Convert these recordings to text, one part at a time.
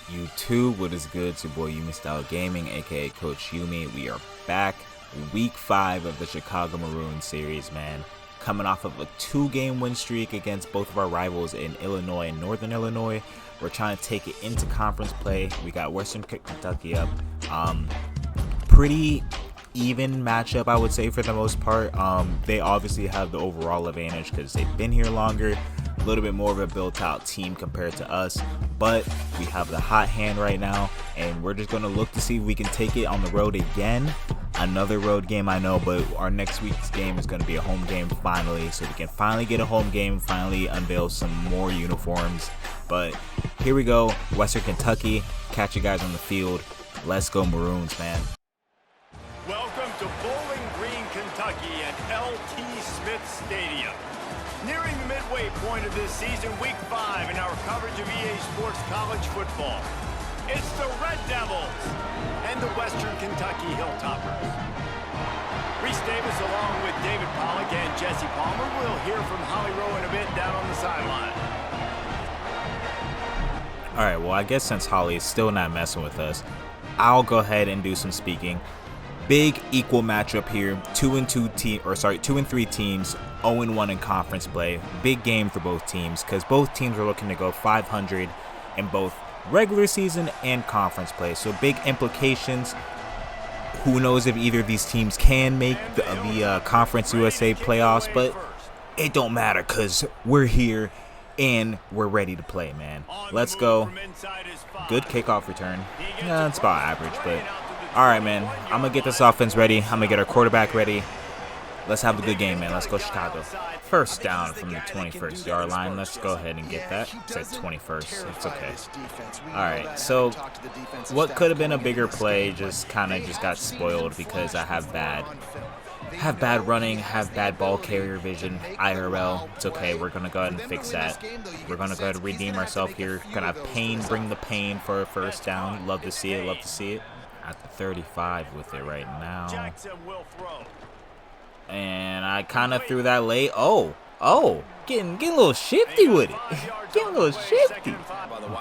You too, what is good? It's your boy Yumi Style Gaming, aka Coach Yumi. We are back, week 5 of the Chicago Maroons series, man. Coming off of a 2-game win streak against both of our rivals in Illinois and Northern Illinois. We're trying to take it into conference play. We got Western Kentucky up. Pretty even matchup, I would say, for the most part. They obviously have the overall advantage because they've been here longer. A little bit more of a built-out team compared to us, but we have the hot hand right now, and we're just going to look to see if we can take it on the road again. Another road game, I know, but our next week's game is going to be a home game finally, so we can finally get a home game, finally unveil some more uniforms. But here we go, Western Kentucky. Catch you guys on the field. Let's go Maroons, man. Welcome to Bowling Green, Kentucky at L.T. Smith Stadium. Nearing the midway point of this season, week 5 in our coverage of EA Sports College football. It's the Red Devils and the Western Kentucky Hilltoppers. Reese Davis along with David Pollock and Jesse Palmer. We'll hear from Holly Rowe in a bit down on the sideline. Alright, well, I guess since Holly is still not messing with us, I'll go ahead and do some speaking. Big equal matchup here. 2 and 3 teams, 0-1 in conference play. Big game for both teams because both teams are looking to go 500 in both regular season and conference play. So big implications. Who knows if either of these teams can make the Conference USA playoffs, but it don't matter because we're here and we're ready to play, man. Let's go. Good kickoff return. Yeah, it's about average, but all right, man. I'm going to get this offense ready. I'm going to get our quarterback ready. Let's have a good game, man. Let's go Chicago. First down from the 21st yard line. Let's go ahead and get that. It said 21st. It's okay. All right, so what could have been a bigger play just kind of got spoiled because I have bad running, have bad ball carrier vision, IRL. It's okay. We're going to go ahead and fix that. We're going to go ahead and redeem ourselves here. Going to have bring the pain for a first down. Love to see it. Love to see it. At the 35 with it right now. And I kind of threw that late. Oh, getting a little shifty with it. Getting a little shifty.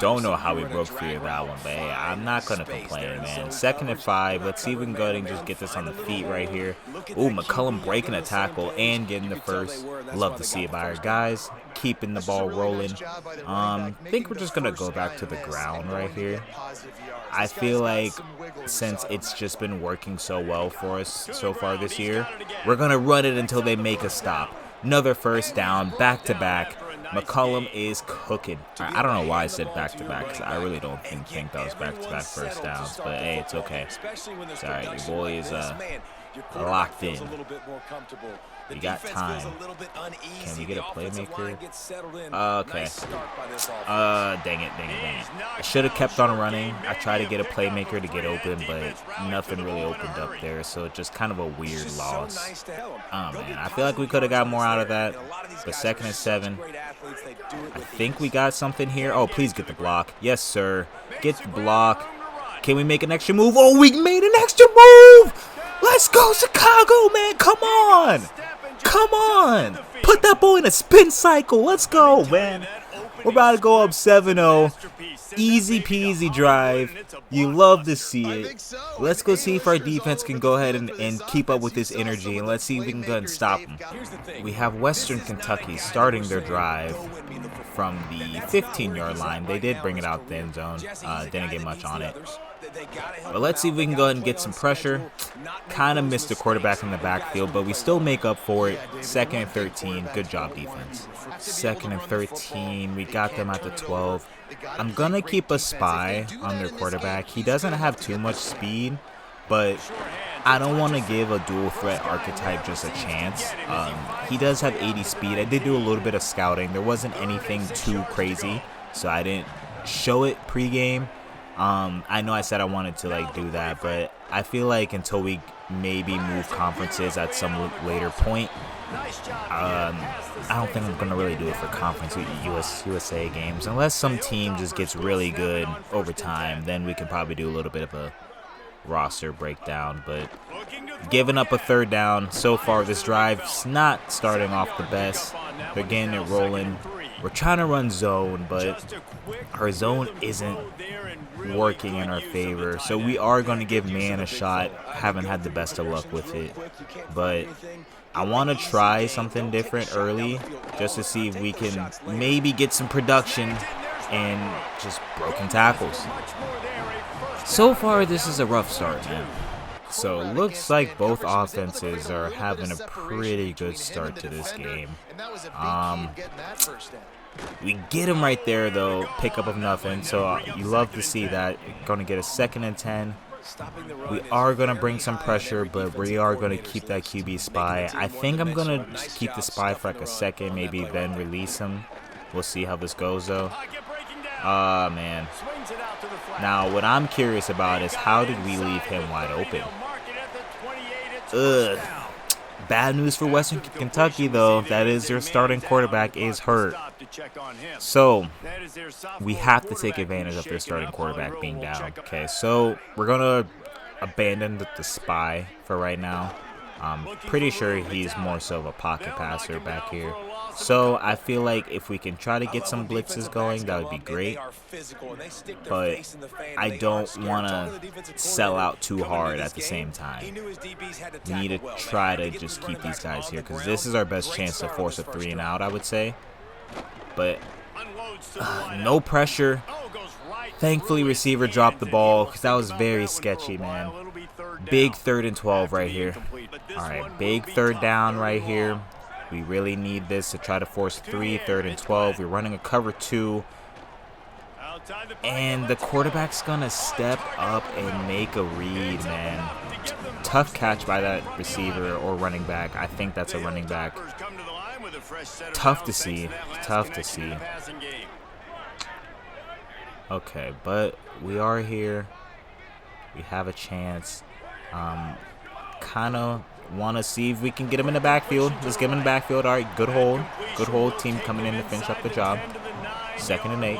Don't know how we broke free of that one, but hey, I'm not going to complain, man. 2nd and 5. Let's see if we can go ahead and just get this on the feet right here. Ooh, McCullum breaking a tackle and getting the first. Love to see it by our guys. Keeping the ball rolling. I think we're just going to go back to the ground right here. I feel like since it's just been working so well for us so far this year, we're going to run it until they make a stop. Another first down, back-to-back. McCullum is cooking. I don't know why I said back-to-back because I really don't think that was back-to-back first downs. But, hey, it's okay. It's all right. Your boy is locked in. We got time. Can we get a playmaker? Okay. Dang it. I should have kept on running. I tried to get a playmaker to get open, but nothing really opened up there, so it's just kind of a weird loss. Oh, man. I feel like we could have got more out of that, but 2nd and 7. I think we got something here. Oh, please get the block. Yes, sir. Get the block. Can we make an extra move? Oh, we made an extra move! Let's go, Chicago, man. Come on. Put that boy in a spin cycle. Let's go, man. We're about to go up 7-0. Easy peasy drive. You love to see it. Let's go see if our defense can go ahead and keep up with this energy. And let's see if we can go ahead and stop them. We have Western Kentucky starting their drive from the 15-yard line. They did bring it out the end zone. Didn't get much on it. But let's see if we can go ahead and get some pressure. Kind of missed the quarterback in the backfield, but we still make up for it. 2nd and 13. Good job, defense. 2nd and 13. We got them at the 12. I'm going to keep a spy on their quarterback. He doesn't have too much speed, but I don't want to give a dual threat archetype just a chance. He does have 80 speed. I did do a little bit of scouting. There wasn't anything too crazy, so I didn't show it pregame. I know I said I wanted to do that, but I feel like until we maybe move conferences at some later point, I don't think I'm gonna really do it for conference USA games unless some team just gets really good over time. Then we can probably do a little bit of a roster breakdown. But giving up a 3rd down so far, this drive's not starting off the best. They're getting it rolling. We're trying to run zone, but our zone isn't working in our favor. So we are going to give man a shot. Haven't had the best of luck with it. But I want to try something different early just to see if we can maybe get some production and just broken tackles. So far, this is a rough start, man. So it looks like both offenses are having a pretty good start to this game. We get him right there, though, pick up of nothing. So you love to see that. Going to get a 2nd and 10. We are going to bring some pressure, but we are going to keep that QB spy. I think I'm going to just keep the spy for like a second, maybe then release him. We'll see how this goes, though. Man. Now, what I'm curious about is how did we leave him wide open? Ugh. Bad news for Western Kentucky, though. That is their starting quarterback is hurt. So, we have to take advantage of their starting quarterback being down. Okay, so we're going to abandon the spy for right now. I'm pretty sure he's more so of a pocket passer back here. So I feel like if we can try to get some blitzes going, that would be great. But I don't want to sell out too hard at the same time. We need to try to just keep these guys here because this is our best chance to force a 3 and out, I would say. But no pressure. Thankfully, receiver dropped the ball because that was very sketchy, man. Big 3rd and 12 right here. All right, big 3rd down right here. We really need this to try to force 3, 3rd and 12. We're running a cover 2. And the quarterback's going to step up and make a read, man. Tough catch by that receiver or running back. I think that's a running back. Tough to see. Tough to see. Okay, but we are here. We have a chance. Kind of want to see if we can get him in the backfield. Let's get him in the backfield. All right, good hold. Good hold. Team coming in to finish up the job. 2nd and 8.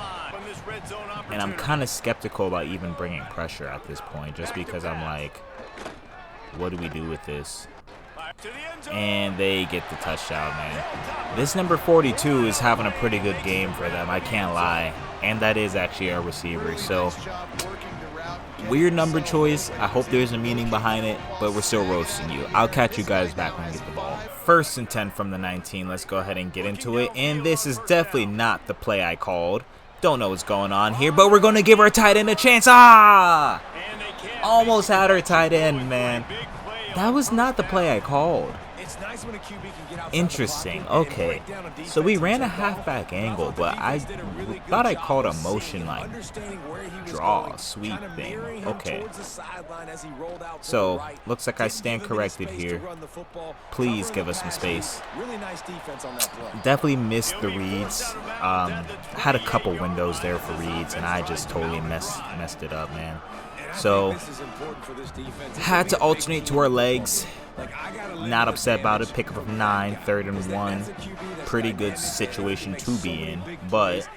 And I'm kind of skeptical about even bringing pressure at this point just because I'm like, what do we do with this? And they get the touchdown, man. This number 42 is having a pretty good game for them. I can't lie. And that is actually our receiver. So weird number choice. I hope there's a meaning behind it, but we're still roasting you. I'll catch you guys back when we get the ball. 1st and 10 from the 19. Let's go ahead and get into it. And this is definitely not the play I called. Don't know what's going on here, but we're going to give our tight end a chance. Almost had our tight end, man. That was not the play I called. Interesting. Okay. So we ran a halfback angle, but I thought I called a motion like draw, sweep thing. Okay. So looks like I stand corrected here. Please give us some space. Definitely missed the reads. Had a couple windows there for reads, and I just totally messed it up, man. So had to alternate to our legs. Not upset about it. Pickup of 9, 3rd and 1. Pretty good situation to be in, but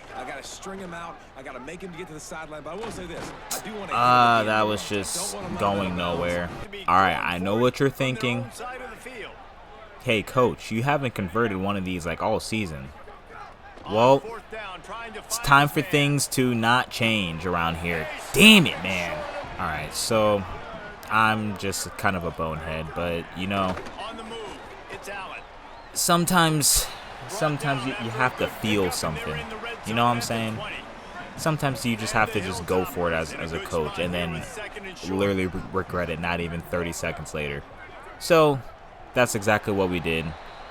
that was just going nowhere. All right, I know what you're thinking. Hey, coach, you haven't converted one of these like all season. Well, it's time for things to not change around here. Damn it, man. All right, so I'm just kind of a bonehead, but you know, sometimes you have to feel something. You know what I'm saying? Sometimes you just have to just go for it as a coach and then literally regret it not even 30 seconds later. So that's exactly what we did.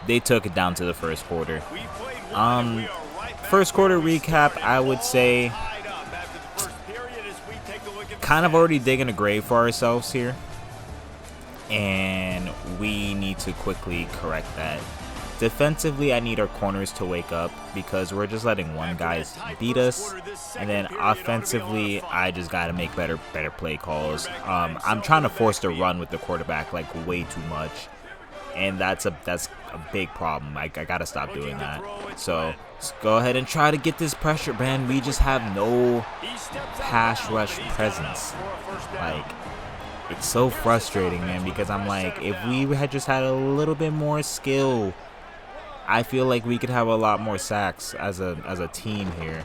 They took it down to the 1st quarter. 1st quarter recap, I would say kind of already digging a grave for ourselves here, and we need to quickly correct that. Defensively, I need our corners to wake up because we're just letting one guy beat us, and then offensively, I just got to make better play calls. I'm trying to force the run with the quarterback like way too much, and that's a big problem. I got to stop doing that. So let's go ahead and try to get this pressure, man. We just have no pass rush presence. Like, it's so frustrating, man, because I'm like, if we had just had a little bit more skill I feel like we could have a lot more sacks as a team here.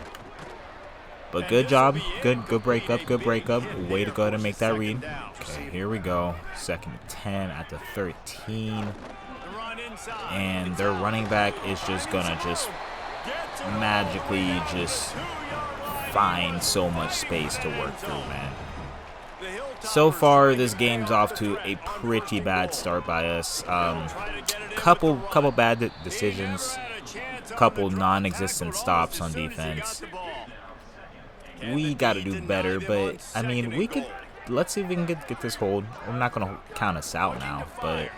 But good job. Good breakup. Good breakup. Way to go to make that read. Okay, here we go. 2nd and 10 at the 13. And their running back is just going to just magically just find so much space to work through, man. So far, this game's off to a pretty bad start by us. Couple bad decisions. Couple non-existent stops on defense. We got to do better, but I mean, we could. Let's see if we can get this hold. I'm not gonna count us out now, but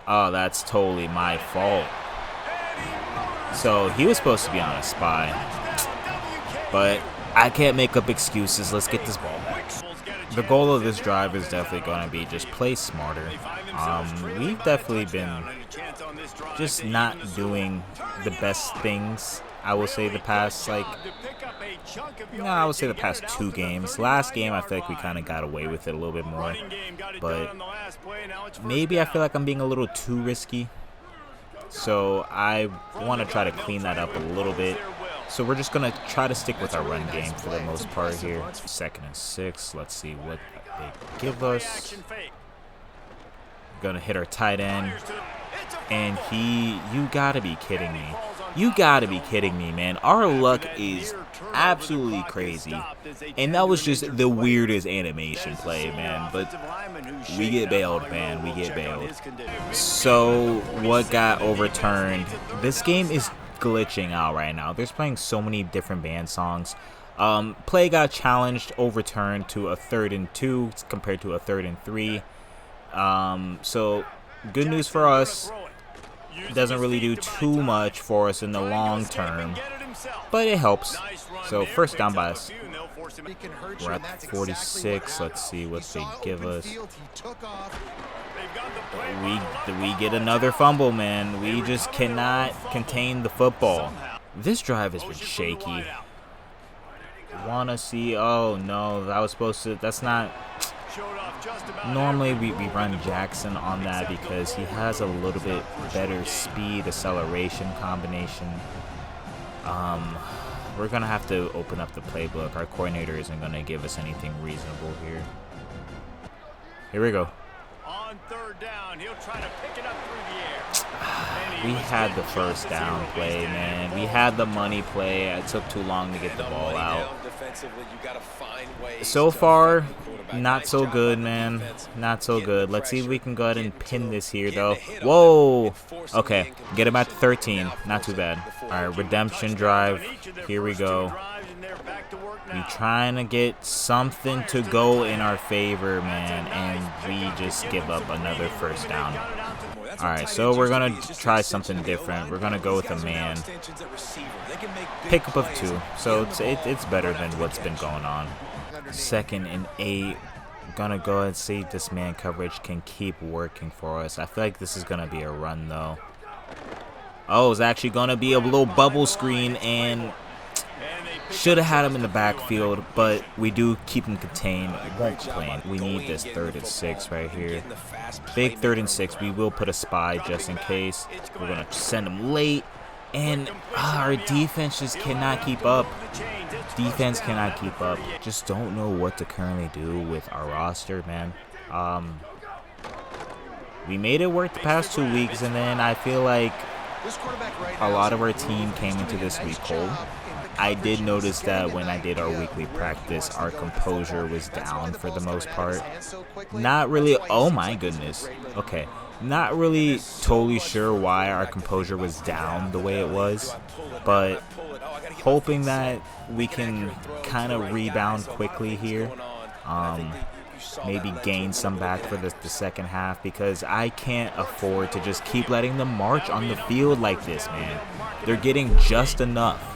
oh, that's totally my fault. So he was supposed to be on a spy, but I can't make up excuses. Let's get this ball back. The goal of this drive is definitely going to be just play smarter. We've definitely been just not doing the best things. I will say the past, I would say the past 2 games. Last game, I feel like we kind of got away with it a little bit more. But maybe I feel like I'm being a little too risky. So I want to try to clean that up a little bit. So we're just going to try to stick with our run game for the most part here. 2nd and 6. Let's see what they give us. Going to hit our tight end. And you got to be kidding me. You got to be kidding me, man. Our luck is absolutely crazy. And that was just the weirdest animation play, man. But we get bailed, man. We get bailed. So what got overturned? This game is glitching out right now. There's playing so many different band songs. Play got challenged, overturned to a 3rd and 2 compared to a 3rd and 3. So good news for us. Doesn't really do too much for us in the long term, but it helps. So 1st down by us. We're at 46. Let's see what they give us. We get another fumble, man. We just cannot contain the football. This drive has been shaky. Wanna see? Oh no, that was supposed to. That's not. Normally we run Jackson on that because he has a little bit better speed acceleration combination. We're gonna have to open up the playbook. Our coordinator isn't gonna give us anything reasonable here. Here we go. On 3rd down, he'll try to pick it up through the air. We had the 1st down play, man. We had the money play. It took too long to get the ball out. So far, not so good, man. Not so good. Let's see if we can go ahead and pin this here, though. Whoa! Okay, get him at 13. Not too bad. All right, redemption drive. Here we go. We trying to get something to go in our favor, man, and we just give up another 1st down. All right, so we're going to try something different. We're going to go with a man. Pickup of 2, so it's better than what's been going on. 2nd and 8. Gonna go ahead and see if this man coverage can keep working for us. I feel like this is going to be a run, though. Oh, it's actually going to be a little bubble screen, and should have had him in the backfield, but we do keep him contained. Won't complain. We need this 3rd and 6 right here. Big 3rd and 6. We will put a spy just in case. We're going to send him late, and our defense just cannot keep up. Defense cannot keep up. Just don't know what to currently do with our roster, man. We made it work the past 2 weeks, and then I feel like a lot of our team came into this week cold. I did notice that when I did our weekly practice, our composure was down for the most part. Not really, oh my goodness. Okay, not really totally sure why our composure was down the way it was, but hoping that we can kind of rebound quickly here. Maybe gain some back for the 2nd half, because I can't afford to just keep letting them march on the field like this, man. They're getting just enough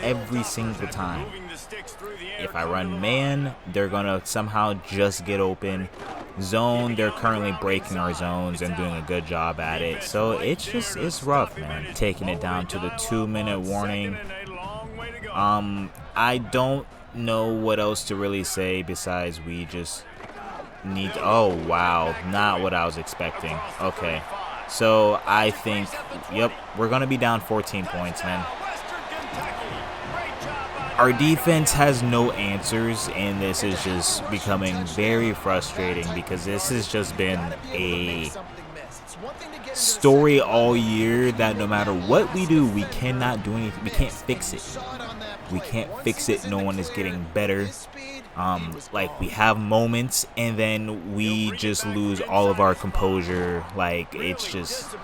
every single time. If I run man, they're gonna somehow just get open. Zone, they're currently breaking our zones and doing a good job at it. So it's rough, man. Taking it down to the 2-minute warning. I don't know what else to really say besides we just need to, oh wow, not what I was expecting. Okay, So I think, yep, we're going to be down 14 points, man. Our defense has no answers, and this is just becoming very frustrating because this has just been a story all year that no matter what we do, we cannot do anything. We can't fix it. We can't fix it. No one is getting better. Like, we have moments, and then we just lose all of our composure. Like, it's just,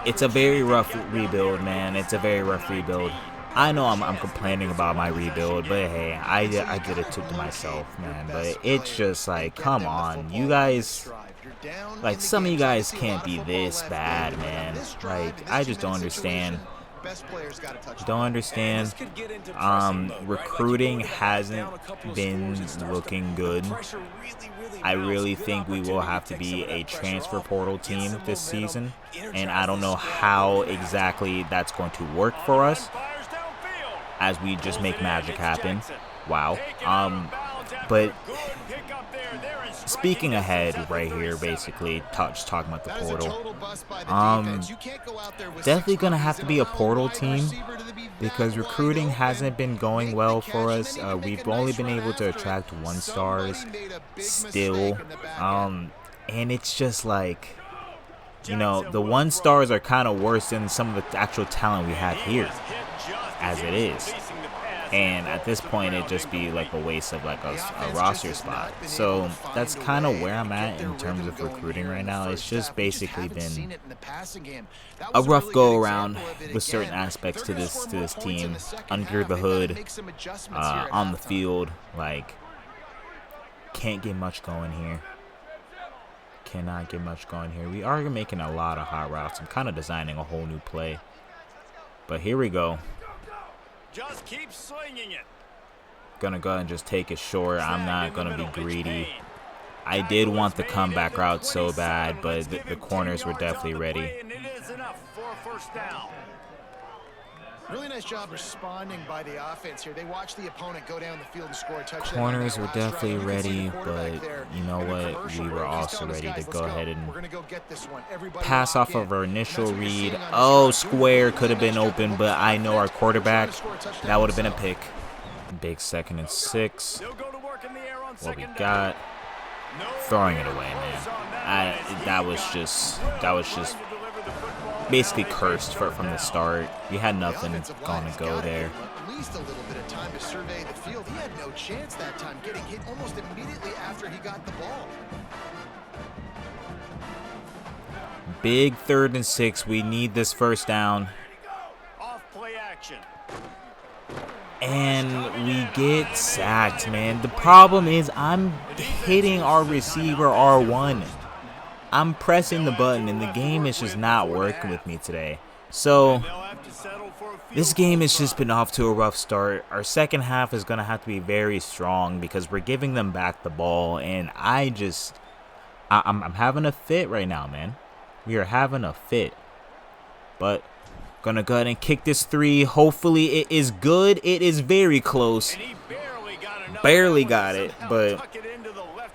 it's a very rough rebuild, man. It's a very rough rebuild. I know I'm complaining about my rebuild, but hey, I did it to myself, man. But it's just like, come on, you guys, like, some of you guys can't be this bad, man. Like, I just don't understand. Don't understand. Recruiting hasn't been looking good. I really think we will have to be a transfer portal team this season, and I don't know how exactly that's going to work for us as we just make magic happen. Wow. But speaking ahead right here, basically, just talking about the portal. Definitely going to have to be a portal team because recruiting hasn't been going well for us. We've only been able to attract 1-stars still. And it's just like, you know, the 1-stars are kind of worse than some of the actual talent we have here as it is. And at this point, it'd just be like a waste of like a roster spot. So that's kind of where I'm at in terms of recruiting right now. It's just basically been a rough go around with certain aspects to this team under the hood, on the field. Like, can't get much going here. Cannot get much going here. We are making a lot of hot routes. I'm kind of designing a whole new play. But here we go. Just keep slinging it. Gonna go ahead and just take it short. I'm not gonna be greedy. I did want the comeback route so bad, but the corners were definitely ready. Really nice job responding by the offense here. They watched the opponent go down the field and score a touchdown. Corners were definitely ready, but you know what? We were also ready to go ahead and pass off of our initial read. Oh, square could have been open, but I know our quarterback. That would have been a pick. Big 2nd and 6. What we got? Throwing it away, man. That was just basically cursed from the start. We had nothing going to go there. At least a little bit of time to survey the field. He had no chance that time, getting hit almost immediately after he got the ball. Big 3rd and 6. We need this first down. Off play action. And we get sacked, man. The problem is I'm hitting our receiver R1. I'm pressing the button, and the game is just not working with me today. So this game has just been off to a rough start. Our second half is going to have to be very strong because we're giving them back the ball, and I'm having a fit right now, man. We are having a fit. But gonna go ahead and kick this 3. Hopefully it is good. It is very close. Barely got it, but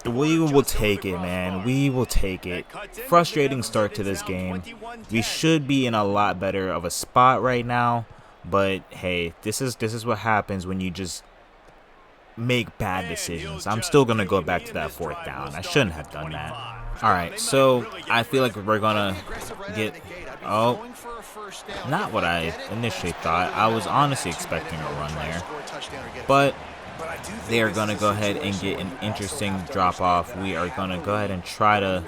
we will take it, man. We will take it. Frustrating start to this game. We should be in a lot better of a spot right now, but hey, this is what happens when you just make bad decisions. I'm still gonna go back to that 4th down. I shouldn't have done that. All right, so I feel like we're gonna get not what I initially thought. I was honestly expecting a run there, but they are going to go ahead and get an interesting drop off. We are going to go ahead and try to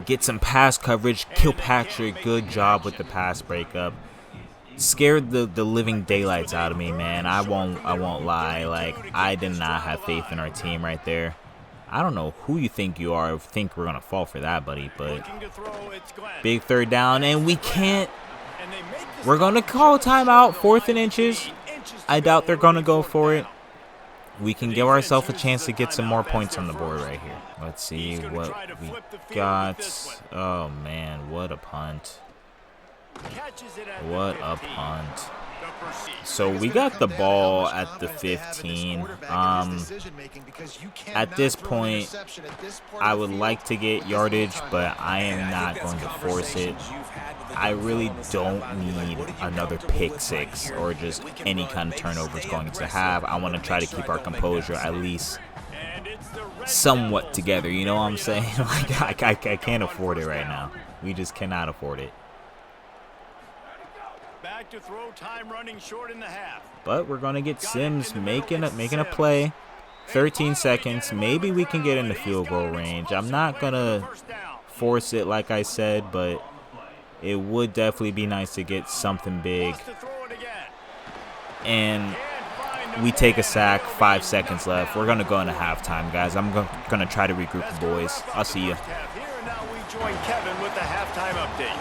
get some pass coverage. Kilpatrick, good job with the pass breakup. Scared the living daylights out of me, man. I won't lie. Like, I did not have faith in our team right there. I don't know who you think you are. Think we're going to fall for that, buddy. But big 3rd down, and we can't. We're going to call timeout, 4th and inches. I doubt they're going to go for it. We can give ourselves a chance to get some more points on the board right here. Let's see what we got. Oh, man, what a punt. What a punt. So we got the ball at the 15. At this point, I would like to get yardage, but I am not going to force it. I really don't need another pick six or just any kind of turnovers going to have. I want to try to keep our composure at least somewhat together. You know what I'm saying? Like I can't afford it right now. We just cannot afford it. Back to throw, time running short in the half. But we're gonna get Sims making a play. 13 seconds. Maybe we can get in the field goal range. I'm not gonna force it like I said, but it would definitely be nice to get something big. And we take a sack. 5 seconds left. We're gonna go into halftime, guys. I'm gonna try to regroup the boys. I'll see you. Now we join Kevin with the halftime update.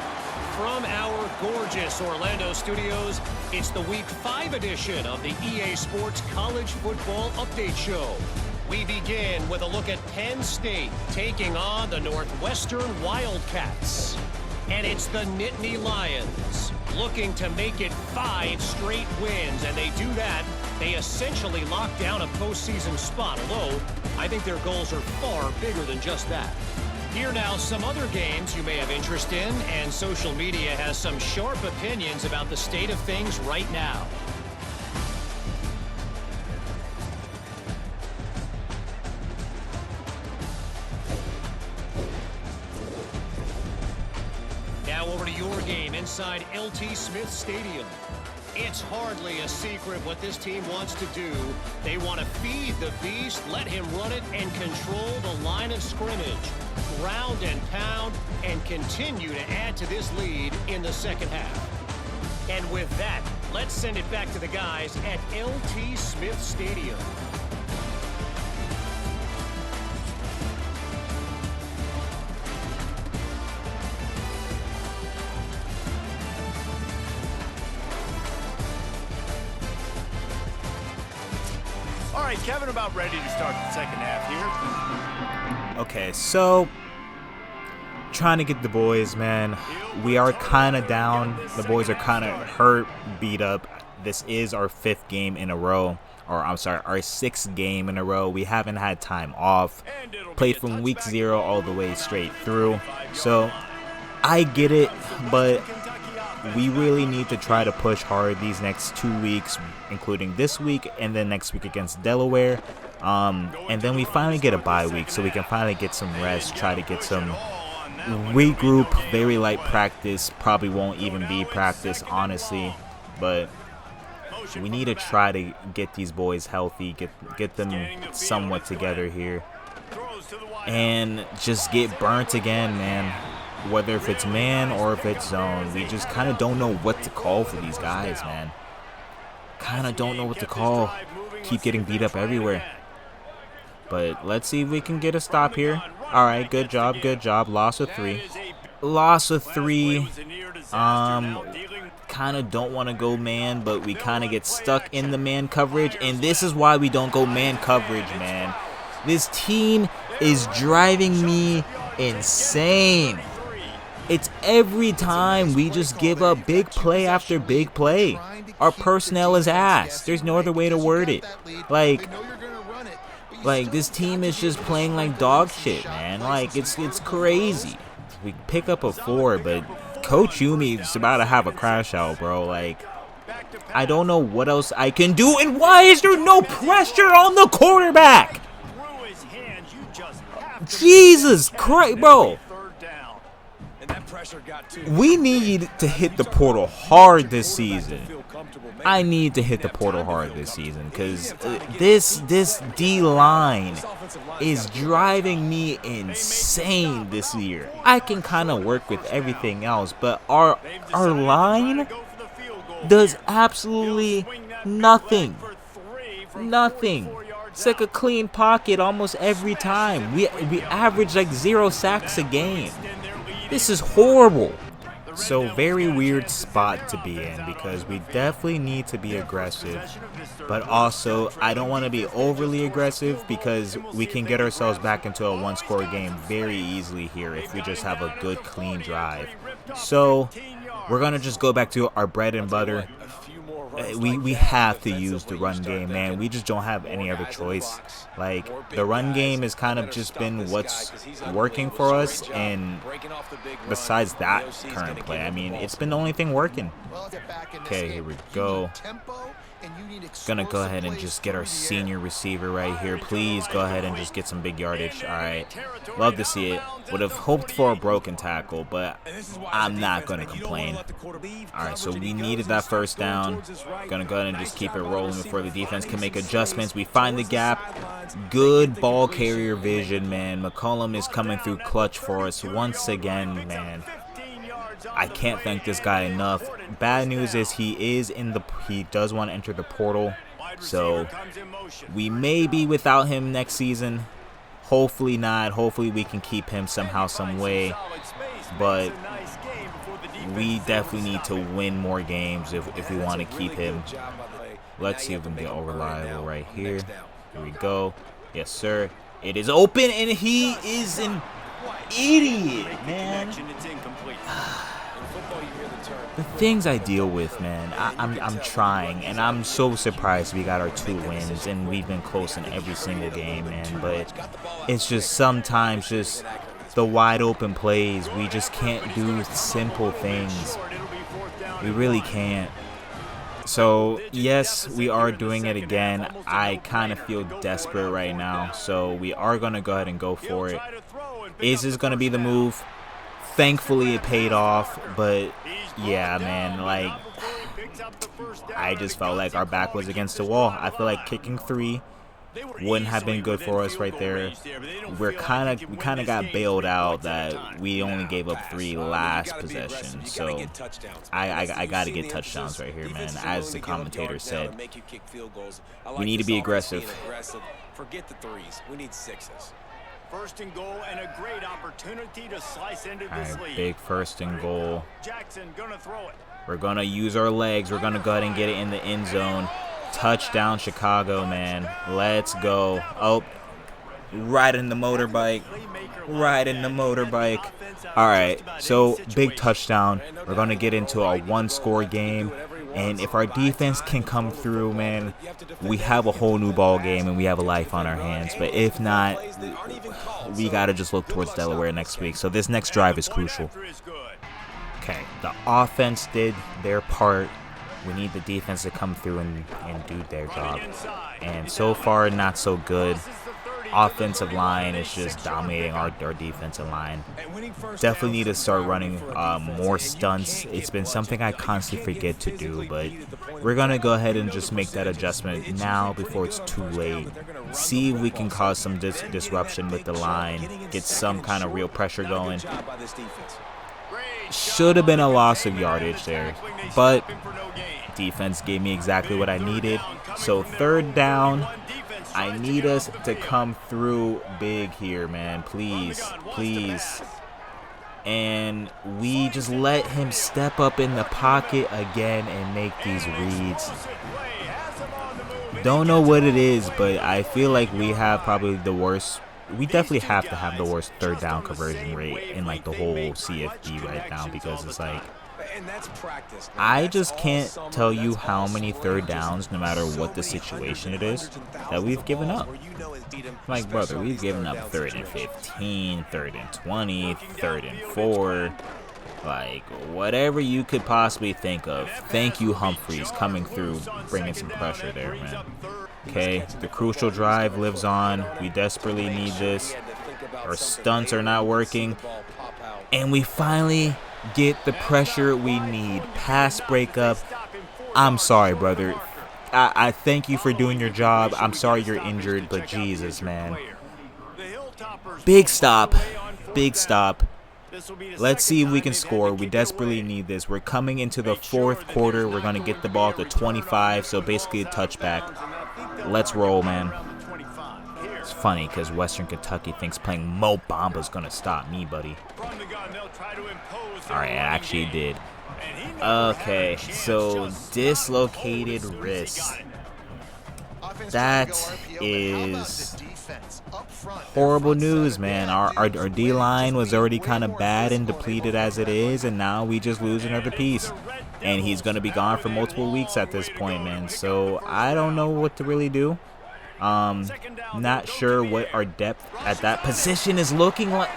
From our gorgeous Orlando studios, it's the Week 5 edition of the EA Sports College Football Update Show. We begin with a look at Penn State taking on the Northwestern Wildcats. And it's the Nittany Lions looking to make it 5 straight wins, and they do that. They essentially lock down a postseason spot, although I think their goals are far bigger than just that. Here now, some other games you may have interest in, and social media has some sharp opinions about the state of things right now. Now over to your game inside LT Smith Stadium. It's hardly a secret what this team wants to do. They want to feed the beast, let him run it, and control the line of scrimmage. Ground and pound, and continue to add to this lead in the second half. And with that, let's send it back to the guys at LT Smith Stadium. All right, Kevin, about ready to start the second half here. Okay, so trying to get the boys, man. We are kind of down. The boys are kind of hurt, beat up. This is our 5th game in a row, or I'm sorry, our 6th game in a row. We haven't had time off. Played from week 0 all the way straight through. So I get it, but we really need to try to push hard these next 2 weeks, including this week and then next week against Delaware. And then we finally get a bye week, so we can finally get some rest, try to get some regroup. Very light practice, probably won't even be practice, honestly, but we need to try to get these boys healthy, get them somewhat together here, and just get burnt again, man. Whether if it's man or if it's zone, we just kind of don't know what to call for these guys, man. Kind of don't know what to call. Keep getting beat up everywhere. But let's see if we can get a stop here. All right, good job, good job. Loss of 3. Loss of 3. Kind of don't want to go man, but we kind of get stuck in the man coverage, and this is why we don't go man coverage, man. This team is driving me insane. It's every time we just give up big play after big play. Our personnel is ass. There's no other way to word it. Like this team is just playing like dog shit, man. Like it's crazy. We pick up a 4, but Coach Yumi is about to have a crash out, bro. Like, I don't know what else I can do, and why is there no pressure on the quarterback? Jesus Christ, bro. We need to hit the portal hard this season. I need to hit the portal hard this season because this D-line is driving me insane this year. I can kind of work with everything else, but our line does absolutely nothing. Nothing. It's like a clean pocket almost every time. We average like 0 sacks a game. This is horrible. So very weird spot to be in because we definitely need to be aggressive. But also, I don't want to be overly aggressive because we can get ourselves back into a 1-score game very easily here if we just have a good, clean drive. So we're going to just go back to our bread and butter. we have to use the run game, man. We just don't have any other choice. Like, the run game has kind of just been what's working for us, and besides that current play, I mean, it's been the only thing working. Okay, here we go. Gonna go ahead and just get our senior receiver right here. Please go ahead and just get some big yardage. All right, love to see it. Would have hoped for a broken tackle, but I'm not gonna complain. All right, so we needed that first down. Gonna go ahead and just keep it rolling before the defense can make adjustments. We find the gap. Good ball carrier vision, man. McCollum is coming through clutch for us once again, man. I can't thank this guy enough. Bad news is he does want to enter the portal, so we may be without him next season. Hopefully not. Hopefully we can keep him somehow, some way, but we definitely need to win more games if we want to keep him. Let's see if we can get reliable right here. Here we go. Yes, sir. It is open, and he is an idiot, man. The things I deal with, man, I'm trying, and I'm so surprised we got our 2 wins, and we've been close in every single game, man. But it's just sometimes just the wide open plays. We just can't do simple things. We really can't. So, yes, we are doing it again. I kind of feel desperate right now, so we are going to go ahead and go for it. Is this going to be the move? Thankfully, it paid off, but yeah, man, like, I just felt like our back was against the wall. I feel like kicking 3 wouldn't have been good for us right there. We kind of got bailed out that we only gave up 3 last possession. So I got to get touchdowns right here, man. As the commentator said, we need to be aggressive. Forget the 3s. We need 6s. First and goal, and a great opportunity to slice into this lead. Big first and goal. Jackson gonna throw it. We're gonna use our legs. We're gonna go ahead and get it in the end zone. Touchdown, Chicago, man. Let's go. Oh, right in the motorbike. Right in the motorbike. All right, so big touchdown. We're gonna get into a 1-score game. And if our defense can come through, man, we have a whole new ball game and we have a life on our hands. But if not, we got to just look towards Delaware next week. So this next drive is crucial. Okay, the offense did their part. We need the defense to come through and do their job. And so far, not so good. Offensive line is just dominating our defensive line. Definitely need to start running more stunts. It's been something I constantly forget to do, but we're going to go ahead and just make that adjustment now before it's too late. See if we can cause some disruption with the line, get some kind of real pressure going. Should have been a loss of yardage there, but defense gave me exactly what I needed. So 3rd down. I need us to come through big here, man. Please, please. And we just let him step up in the pocket again and make these reads. Don't know what it is, but I feel like we have probably the worst. We definitely have to have the worst 3rd down conversion rate in like the whole CFB right now, because it's like, I just can't tell you how many 3rd downs, no matter what the situation it is, that we've given up. Like, brother, we've given up 3rd and 15, 3rd and 20, 3rd and 4. Like, whatever you could possibly think of. Thank you, Humphreys, coming through, bringing some pressure there, man. Okay, the crucial drive lives on. We desperately need this. Our stunts are not working. And we finally get the pressure we need. Pass breakup. I'm sorry, brother. I thank you for doing your job. I'm sorry you're injured, but Jesus, man. Big stop. Big stop. Let's see if we can score. We desperately need this. We're coming into the 4th quarter. We're going to get the ball at the 25, so basically a touchback. Let's roll, man. It's funny because Western Kentucky thinks playing Mo Bamba's going to stop me, buddy. Alright, it actually did. Okay, so dislocated wrist. That is horrible news, man. Our D-line was already kind of bad and depleted as it is, and now we just lose another piece. and he's going to be gone for multiple weeks at this point, man. So I don't know what to really do. Not sure what our depth at that position is looking like.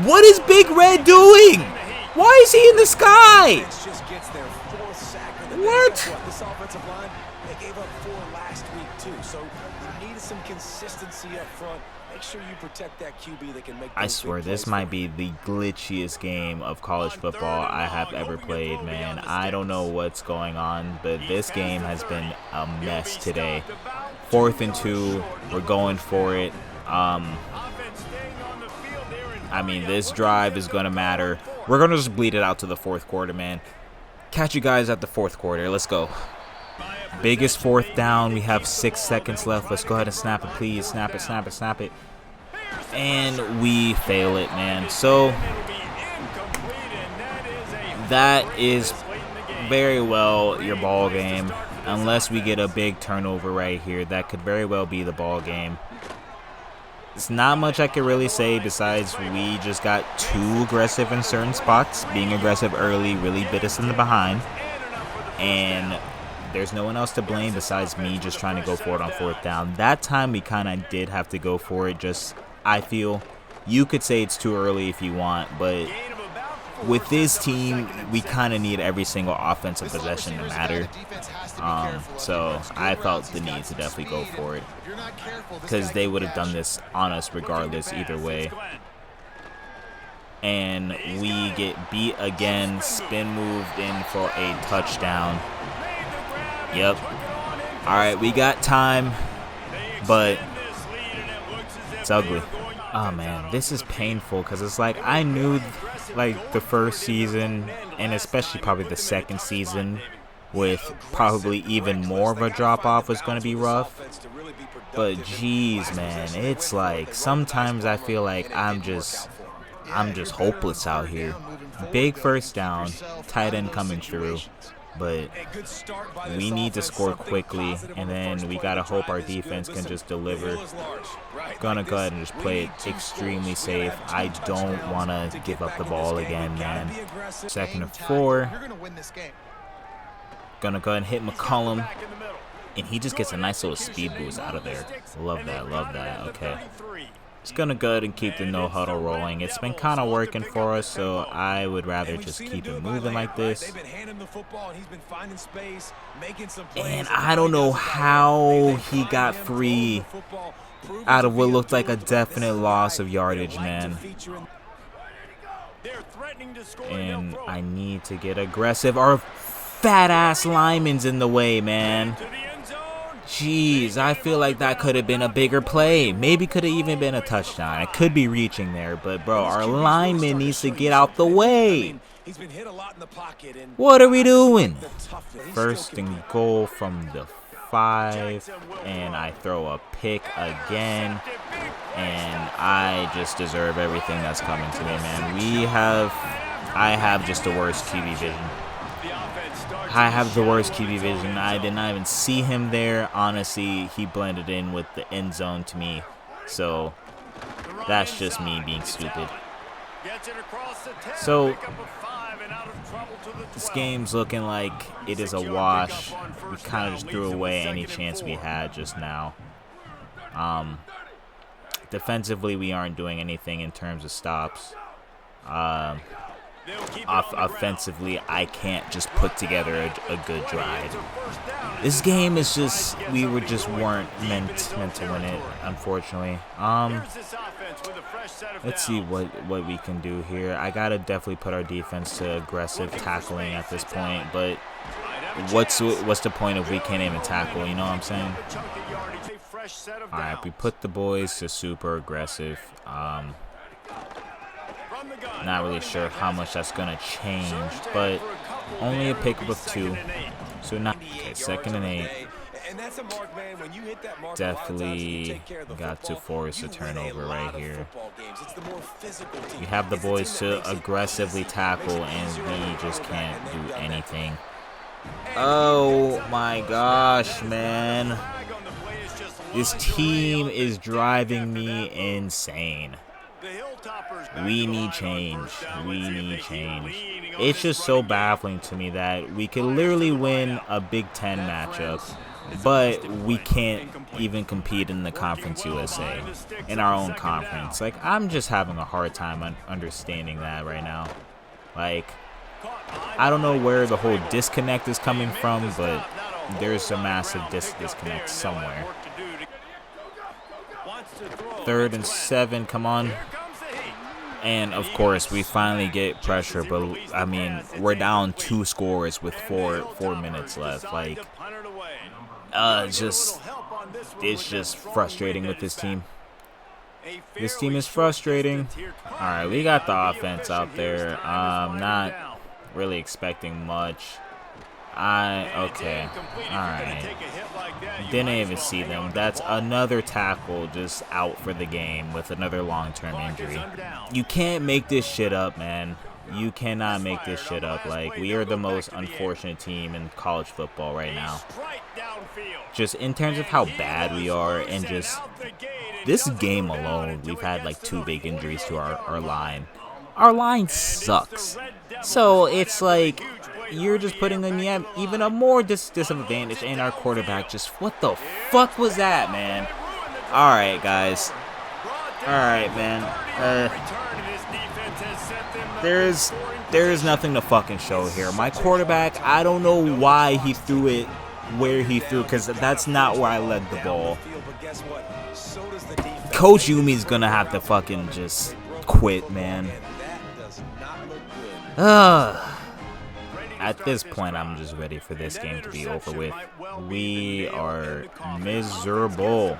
What is Big Red doing? Why is he in the sky? What? This offensive line, they gave up 4 last week too, so you need some consistency up front. Make sure you protect that QB that can make. I swear this might be the glitchiest game of college football I have ever played, man. I don't know what's going on, but this game has been a mess today. 4th and 2, we're going for it. I mean, this drive is going to matter. We're going to just bleed it out to the 4th quarter, man. Catch you guys at the 4th quarter. Let's go. Biggest 4th down. We have 6 seconds left. Let's go ahead and snap it, please. Snap it, snap it, snap it. And we fail it, man. So that is very well your ball game. Unless we get a big turnover right here, that could very well be the ball game. It's not much I can really say besides we just got too aggressive in certain spots. Being aggressive early really bit us in the behind. And there's no one else to blame besides me just trying to go for it on 4th down. That time we kind of did have to go for it. Just, I feel, you could say it's too early if you want, but with this team, we kind of need every single offensive possession to matter. So I felt the need to definitely go for it because they would have done this on us regardless either way. And we get beat again, spin moved in for a touchdown. Yep. All right, we got time, but it's ugly. Oh man, this is painful because it's like I knew like the first season and especially probably the second season with probably even more of a drop off was going to be rough. But geez, man, it's like sometimes I feel like I'm just hopeless out here. Big 1st down, tight end coming through. But we need to score quickly, and then we got to hope our defense can just deliver. Gonna go ahead and just play it extremely safe. I don't want to give up the ball again, man. 2nd and 4. Gonna go ahead and hit McCollum, and he just gets a nice little speed boost out of there. Love that, love that. Okay. Just gonna go ahead and keep the no huddle rolling. It's been kind of working for us, so I would rather just keep it moving like this. And I don't know how he got free out of what looked like a definite loss of yardage, man. And I need to get aggressive. Our fat ass lineman's in the way, man. Jeez, I feel like that could have been a bigger play. Maybe could have even been a touchdown. It could be reaching there, but bro, our lineman needs to get out the way. What are we doing? 1st and goal from the 5, and I throw a pick again, and I just deserve everything that's coming to me, man. I have just the worst QB vision. I have the worst QB vision. I did not even see him there. Honestly, he blended in with the end zone to me. So that's just me being stupid. So this game's looking like it is a wash. We kind of just threw away any chance we had just now. Defensively, we aren't doing anything in terms of stops. Offensively, I can't just put together a good drive. This game is just, we weren't meant to win it, unfortunately. Let's see what we can do here. I gotta definitely put our defense to aggressive tackling at this point, but what's the point if we can't even tackle, you know what I'm saying? Alright, we put the boys to super aggressive. Not really sure how much that's gonna change, but only a pickup of 2, so not okay. 2nd and 8. Definitely got to force a turnover right here. We have the boys to aggressively tackle, and we just can't do anything. Oh my gosh, man! This team is driving me insane. We need change. We need change. it's just so baffling to me that we could literally win a Big Ten matchup, but we can't even compete in the Conference USA, in our own conference. Like, I'm just having a hard time understanding that right now. Like, I don't know where the whole disconnect is coming from, but there's a massive disconnect somewhere. 3rd and 7, come on. And, of course, we finally get pressure, but, I mean, we're down 2 scores with 4 minutes left. Like, it's just frustrating with this team. This team is frustrating. All right, we got the offense out there. Not really expecting much. Okay. All right. Didn't even see them. That's another tackle just out for the game with another long-term injury. You can't make this shit up, man. You cannot make this shit up. Like, we are the most unfortunate team in college football right now. Just in terms of how bad we are, and just this game alone, we've had like 2 big injuries to our line. Our line sucks. So it's like you're just putting them in even a more disadvantage, and our quarterback just, what the fuck was that, man? All right, guys. All right, man. There's nothing to fucking show here. My quarterback, I don't know why he threw it where he threw, because that's not where I led the ball. Coach Yumi's gonna have to fucking just quit, man. At this point, I'm just ready for this game to be over with. We are miserable.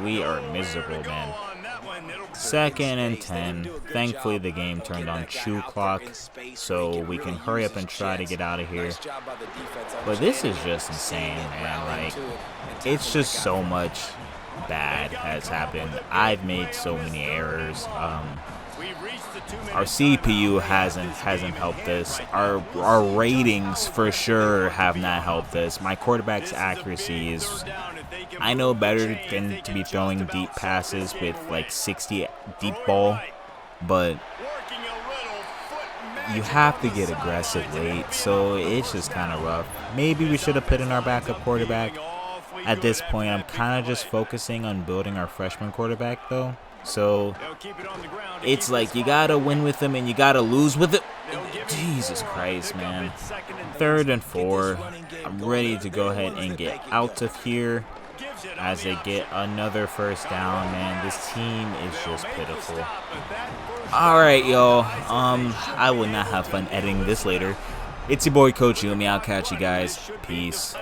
We are miserable, man. 2nd and 10. Thankfully, the game turned on chew clock, so we can hurry up and try to get out of here. But this is just insane, man. Like, it's just so much bad has happened. I've made so many errors. Our CPU hasn't helped us. Our ratings for sure have not helped us. My quarterback's accuracy is, I know better than to be throwing deep passes with like 60 deep ball, but you have to get aggressive late, so it's just kind of rough. Maybe we should have put in our backup quarterback. At this point, I'm kind of just focusing on building our freshman quarterback, though. So it's like you gotta win with them and you gotta lose with it. Jesus Christ, man. 3rd and 4. I'm ready to go ahead and get out of here as they get another first down, man. This team is just pitiful. Alright, y'all. I will not have fun editing this later. It's your boy, Coach Yumi. I'll catch you guys. Peace.